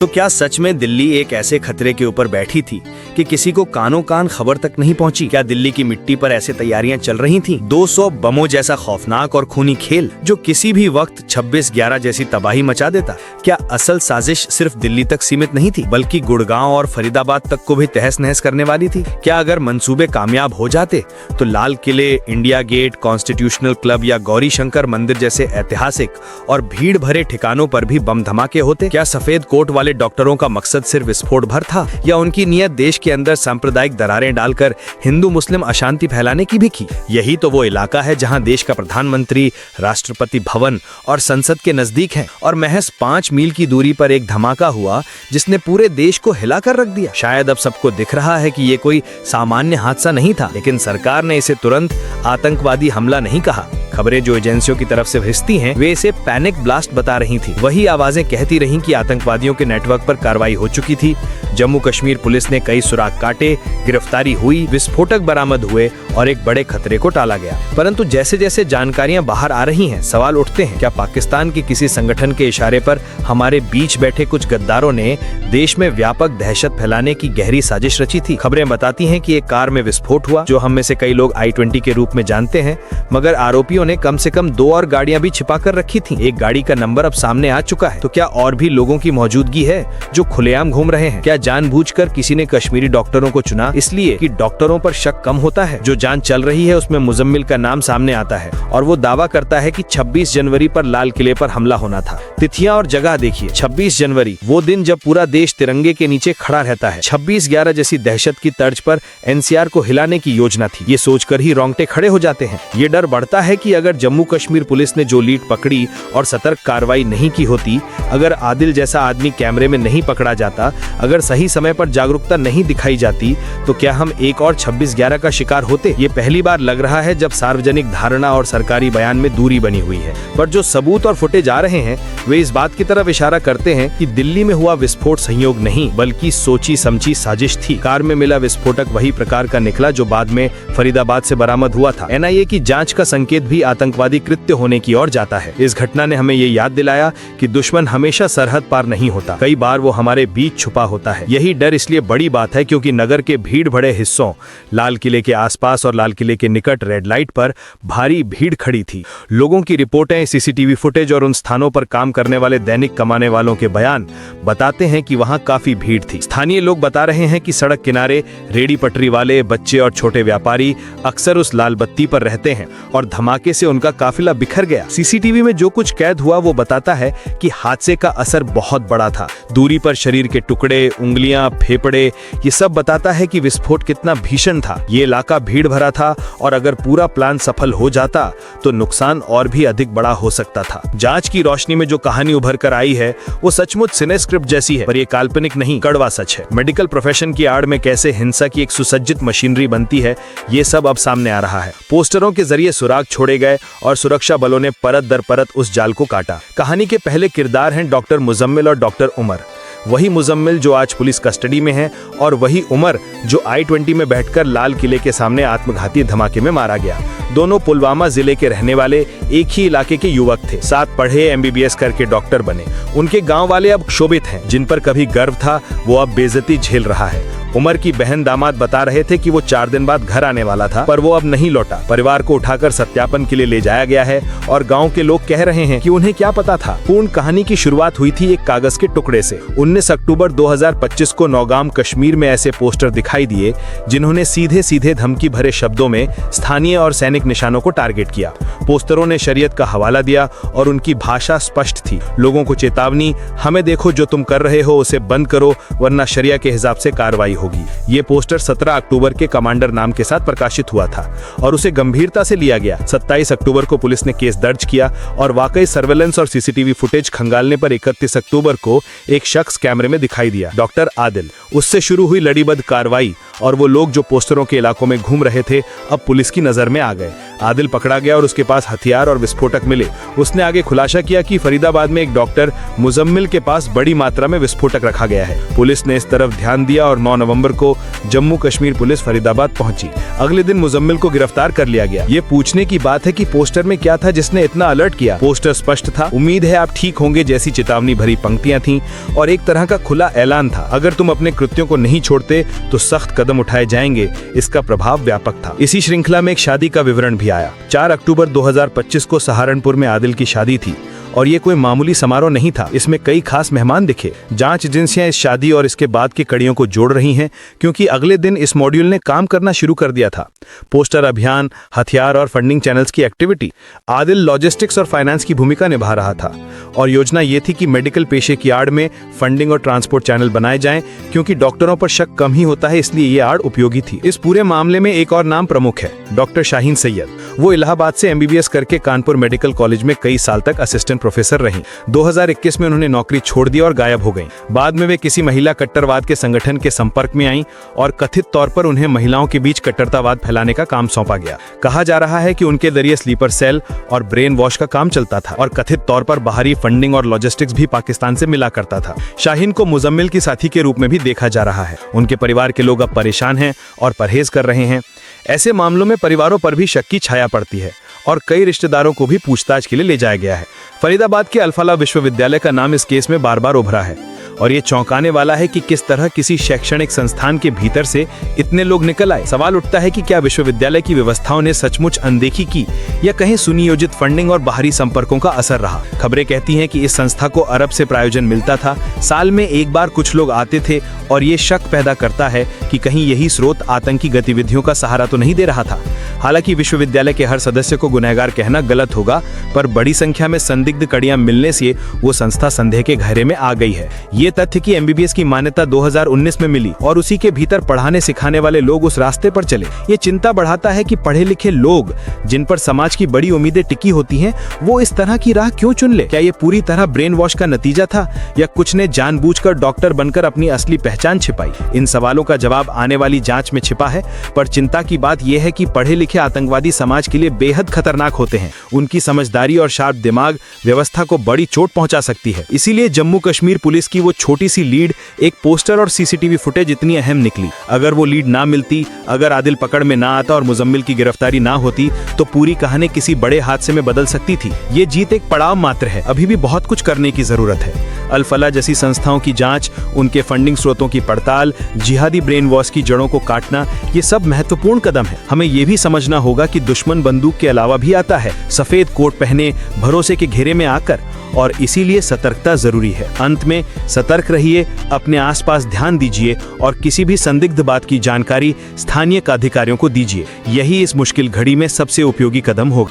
तो क्या सच में दिल्ली एक ऐसे खतरे के ऊपर बैठी थी कि किसी को कानों कान खबर तक नहीं पहुंची? क्या दिल्ली की मिट्टी पर ऐसे तैयारियां चल रही थीं? 200 बमों जैसा खौफनाक और खूनी खेल जो किसी भी वक्त 26/11 जैसी तबाही मचा देता? क्या असल साजिश सिर्फ दिल्ली तक सीमित नहीं थी, बल्कि गुड़गांव और फरीदाबाद तक को भी तहस नहस करने वाली थी? क्या अगर मंसूबे कामयाब हो जाते तो लाल किले, इंडिया गेट, कॉन्स्टिट्यूशनल क्लब या गौरी शंकर मंदिर जैसे ऐतिहासिक और भीड़ भरे ठिकानों पर भी बम धमाके होते? क्या सफेद कोट वाले डॉक्टरों का मकसद सिर्फ विस्फोट भर था, या उनकी नीयत देश के अंदर सांप्रदायिक दरारें डालकर हिंदू मुस्लिम अशांति फैलाने की भी की? यही तो वो इलाका है जहां देश का प्रधानमंत्री, राष्ट्रपति भवन और संसद के नजदीक है, और महज 5 मील की दूरी पर एक धमाका हुआ जिसने पूरे देश को हिलाकर रख दिया। शायद अब सबको दिख रहा है कि ये कोई सामान्य हादसा नहीं था, लेकिन सरकार ने इसे तुरंत आतंकवादी हमला नहीं कहा। खबरें जो एजेंसियों की तरफ से भेजती हैं, वे इसे पैनिक ब्लास्ट बता रही थी। वही आवाजें कहती रहीं कि आतंकवादियों के नेटवर्क पर कार्रवाई हो चुकी थी। जम्मू कश्मीर पुलिस ने कई सुराग काटे, गिरफ्तारी हुई, विस्फोटक बरामद हुए और एक बड़े खतरे को टाला गया। परंतु जैसे जैसे जानकारियां बाहर आ रही हैं, सवाल उठते हैं, क्या पाकिस्तान के किसी संगठन के इशारे पर हमारे बीच बैठे कुछ गद्दारों ने देश में व्यापक दहशत फैलाने की गहरी साजिश रची थी? खबरें बताती हैं कि एक कार में विस्फोट हुआ, जो हम में से कई लोग I-20 के रूप में जानते हैं, मगर आरोपियों ने कम से कम 2 और गाड़ियां भी छिपा कर रखी थी। एक गाड़ी का नंबर अब सामने आ चुका है। तो क्या और भी लोगों की मौजूदगी है जो खुलेआम घूम रहे हैं? क्या जानबूझकर किसी ने कश्मीरी डॉक्टरों को चुना इसलिए कि डॉक्टरों पर शक कम होता है? जो जांच चल रही है उसमें मुजम्मिल का नाम सामने आता है और वो दावा करता है कि 26 जनवरी पर लाल किले पर हमला होना था। तिथियां और जगह देखिए, 26 जनवरी वो दिन जब पूरा देश तिरंगे के नीचे खड़ा रहता है। 26/11 जैसी दहशत की तर्ज पर NCR को हिलाने की योजना थी। ये सोचकर ही रोंगटे खड़े हो जाते हैं। ये डर बढ़ता है कि अगर जम्मू कश्मीर पुलिस ने जो लीड पकड़ी और सतर्क कार्रवाई नहीं की होती, अगर आदिल जैसा आदमी कैमरे में नहीं पकड़ा जाता, अगर सही समय पर जागरूकता नहीं दिखाई जाती, तो क्या हम एक और 26/11 का शिकार होते? ये पहली बार लग रहा है जब सार्वजनिक धारणा और सरकारी बयान में दूरी बनी हुई है। पर जो सबूत और फुटेज आ रहे हैं वे इस बात की तरफ इशारा करते हैं कि दिल्ली में हुआ विस्फोट संयोग नहीं, बल्कि सोची समझी साजिश थी। कार में मिला विस्फोटक वही प्रकार का निकला जो बाद में फरीदाबाद से बरामद हुआ था। NIA की जांच का संकेत भी आतंकवादी कृत्य होने की ओर जाता है। इस घटना ने हमें ये याद दिलाया कि दुश्मन हमेशा सरहद पार नहीं होता, कई बार वो हमारे बीच छुपा होता है। यही डर इसलिए बड़ी बात है क्योंकि नगर के भीड़ भरे हिस्सों, लाल किले के आसपास और लाल किले के निकट रेड लाइट पर भारी भीड़ खड़ी थी। लोगों की रिपोर्टें, CCTV फुटेज और उन स्थानों पर काम करने वाले दैनिक कमाने वालों के बयान बताते हैं कि वहां काफी भीड़ थी। स्थानीय लोग बता रहे हैं कि सड़क किनारे रेडी पटरी वाले, बच्चे और छोटे व्यापारी अक्सर उस लाल बत्ती पर रहते हैं और धमाके से उनका काफिला बिखर गया। CCTV में जो कुछ कैद हुआ वो बताता है कि हादसे का असर बहुत बड़ा था। दूरी पर शरीर के टुकड़े, उंगलियां, फेफड़े, ये सब बताता है कि विस्फोट कितना भीषण था। ये इलाका भीड़ भरा था और अगर पूरा प्लान सफल हो जाता तो नुकसान और भी अधिक बड़ा हो सकता था। जांच की रोशनी में जो कहानी उभर कर आई है वो सचमुच सिनेस्क्रिप्ट जैसी है, पर ये काल्पनिक नहीं, कड़वा सच है। मेडिकल प्रोफेशन की आड़ में कैसे हिंसा की एक सुसज्जित मशीनरी बनती है, ये सब अब सामने आ रहा है। पोस्टरों के जरिए सुराग छोड़े गए और सुरक्षा बलों ने परत दर परत उस जाल को काटा। कहानी के पहले किरदार हैं डॉक्टर मुजम्मिल और डॉक्टर उमर। वही मुजम्मिल जो आज पुलिस कस्टडी में है और वही उमर जो I-20 में बैठकर लाल किले के सामने आत्मघाती धमाके में मारा गया। दोनों पुलवामा जिले के रहने वाले एक ही इलाके के युवक थे। साथ पढ़े, MBBS करके डॉक्टर बने। उनके गांव वाले अब क्षोभित हैं। जिन पर कभी गर्व था वो अब बेइज्जती झेल रहा है। उमर की बहन दामाद बता रहे थे कि वो 4 दिन बाद घर आने वाला था, पर वो अब नहीं लौटा। परिवार को उठाकर सत्यापन के लिए ले जाया गया है और गांव के लोग कह रहे हैं कि उन्हें क्या पता था। पूर्ण कहानी की शुरुआत हुई थी एक कागज के टुकड़े से। 19 अक्टूबर 2025 को नौगाम कश्मीर में ऐसे पोस्टर दिखाई दिए जिन्होंने सीधे सीधे धमकी भरे शब्दों में स्थानीय और सैनिक निशानों को टारगेट किया। पोस्टरों ने शरीयत का हवाला दिया और उनकी भाषा स्पष्ट थी। लोगों को चेतावनी, हमें देखो, जो तुम कर रहे हो उसे बंद करो वरना शरिया के हिसाब से कार्रवाई होगी। ये पोस्टर 17 अक्टूबर के कमांडर नाम के साथ प्रकाशित हुआ था और उसे गंभीरता से लिया गया। 27 अक्टूबर को पुलिस ने केस दर्ज किया और वाकई सर्वेलेंस और CCTV फुटेज खंगालने पर 31 अक्टूबर को एक शख्स कैमरे में दिखाई दिया, डॉक्टर आदिल। उससे शुरू हुई लड़ीबद्ध कार्रवाई और वो लोग जो पोस्टरों के इलाकों में घूम रहे थे अब पुलिस की नजर में आ गए। आदिल पकड़ा गया और उसके पास हथियार और विस्फोटक मिले। उसने आगे खुलासा किया कि फरीदाबाद में एक डॉक्टर मुजम्मिल के पास बड़ी मात्रा में विस्फोटक रखा गया है। पुलिस ने इस तरफ ध्यान दिया और 9 नवंबर को जम्मू कश्मीर पुलिस फरीदाबाद पहुंची। अगले दिन मुजम्मिल को गिरफ्तार कर लिया गया। ये पूछने की बात है कि पोस्टर में क्या था जिसने इतना अलर्ट किया। पोस्टर स्पष्ट था, उम्मीद है आप ठीक होंगे जैसी चेतावनी भरी पंक्तियां थीं और एक तरह का खुला ऐलान था, अगर तुम अपने कृत्यों को नहीं छोड़ते तो सख्त कदम उठाए जाएंगे। इसका प्रभाव व्यापक था। इसी श्रृंखला में एक शादी का विवरण भी आया। 4 अक्टूबर 2025 को सहारनपुर में आदिल की शादी थी और ये कोई मामूली समारोह नहीं था। इसमें कई खास मेहमान दिखे। जांच एजेंसियां इस शादी और इसके बाद की कड़ियों को जोड़ रही हैं क्योंकि अगले दिन इस मॉड्यूल ने काम करना शुरू कर दिया था। पोस्टर अभियान, हथियार और फंडिंग चैनल्स की एक्टिविटी। आदिल लॉजिस्टिक्स और फाइनेंस की भूमिका निभा रहा था और योजना ये थी कि मेडिकल पेशे की आड़ में फंडिंग और ट्रांसपोर्ट चैनल बनाए जाएं क्योंकि डॉक्टरों पर शक कम ही होता है, इसलिए ये आड़ उपयोगी थी। इस पूरे मामले में एक और नाम प्रमुख है, डॉक्टर शाहीन सैयद। वो इलाहाबाद से MBBS करके कानपुर मेडिकल कॉलेज में कई साल तक असिस्टेंट प्रोफेसर रहीं। 2021 में उन्होंने नौकरी छोड़ दी और गायब हो गईं। बाद में वे किसी महिला कट्टरवाद के संगठन के संपर्क में आईं और कथित तौर पर उन्हें महिलाओं के बीच कट्टरतावाद फैलाने का काम सौंपा गया। कहा जा रहा है कि उनके जरिए स्लीपर सेल और ब्रेन वॉश का काम चलता था और कथित तौर पर बाहरी फंडिंग और लॉजिस्टिक्स भी पाकिस्तान से मिला करता था। शाहीन को मुजम्मिल की साथी के रूप में भी देखा जा रहा है। उनके परिवार के लोग अब परेशान हैं और परहेज कर रहे हैं। ऐसे मामलों में परिवारों पर भी शक की छाया पड़ती है और कई रिश्तेदारों को भी पूछताछ के लिए ले जाया गया है। फरीदाबाद के अल्फाला विश्वविद्यालय का नाम इस केस में बार बार उभरा है और ये चौंकाने वाला है कि किस तरह किसी शैक्षणिक संस्थान के भीतर से इतने लोग निकल आए। सवाल उठता है कि क्या विश्वविद्यालय की व्यवस्थाओं ने सचमुच अनदेखी की या कहीं सुनियोजित फंडिंग और बाहरी संपर्कों का असर रहा। खबरें कहती हैं कि इस संस्था को अरब से प्रायोजन मिलता था, साल में एक बार कुछ लोग आते थे और ये शक पैदा करता है कि कहीं यही स्रोत आतंकी गतिविधियों का सहारा तो नहीं दे रहा था। हालांकि विश्वविद्यालय के हर सदस्य को गुनहगार कहना गलत होगा, पर बड़ी संख्या में संदिग्ध कड़ियां मिलने से वो संस्था संदेह के घेरे में आ गई है। ये तथ्य कि MBBS की मान्यता 2019 में मिली और उसी के भीतर पढ़ाने सिखाने वाले लोग उस रास्ते पर चले, ये चिंता बढ़ाता है कि पढ़े लिखे लोग जिन पर समाज की बड़ी उम्मीदें टिकी होती हैं, वो इस तरह की राह क्यों चुन ले। क्या ये पूरी तरह ब्रेन वॉश का नतीजा था या कुछ ने जानबूझकर डॉक्टर बनकर अपनी असली पहचान छिपाई? इन सवालों का जवाब आने वाली जांच में छिपा है, पर चिंता की बात यह है कि पढ़े लिखे आतंकवादी समाज के लिए बेहद खतरनाक होते हैं। उनकी समझदारी और शार्प दिमाग व्यवस्था को बड़ी चोट पहुंचा सकती है। इसीलिए जम्मू कश्मीर पुलिस की वो छोटी सी लीड, एक पोस्टर और CCTV फुटेज इतनी अहम निकली। अगर वो लीड ना मिलती, अगर आदिल पकड़ में ना आता और मुजम्मिल की गिरफ्तारी ना होती, तो पूरी कहानी किसी बड़े हादसे में बदल सकती थी। ये जीत एक पड़ाव मात्र है, अभी भी बहुत कुछ करने की जरूरत है। अल-फलाह जैसी संस्थाओं की जांच, उनके फंडिंग स्रोतों की पड़ताल, जिहादी ब्रेन वॉश की जड़ों को काटना, ये सब महत्वपूर्ण कदम है। हमें ये भी समझना होगा कि दुश्मन बंदूक के अलावा भी आता है, सफेद कोट पहने, भरोसे के घेरे में आकर, और इसीलिए सतर्कता जरूरी है। अंत में सतर्क रहिए, अपने आसपास ध्यान दीजिए और किसी भी संदिग्ध बात की जानकारी स्थानीय अधिकारियों को दीजिए। यही इस मुश्किल घड़ी में सबसे उपयोगी कदम होगा।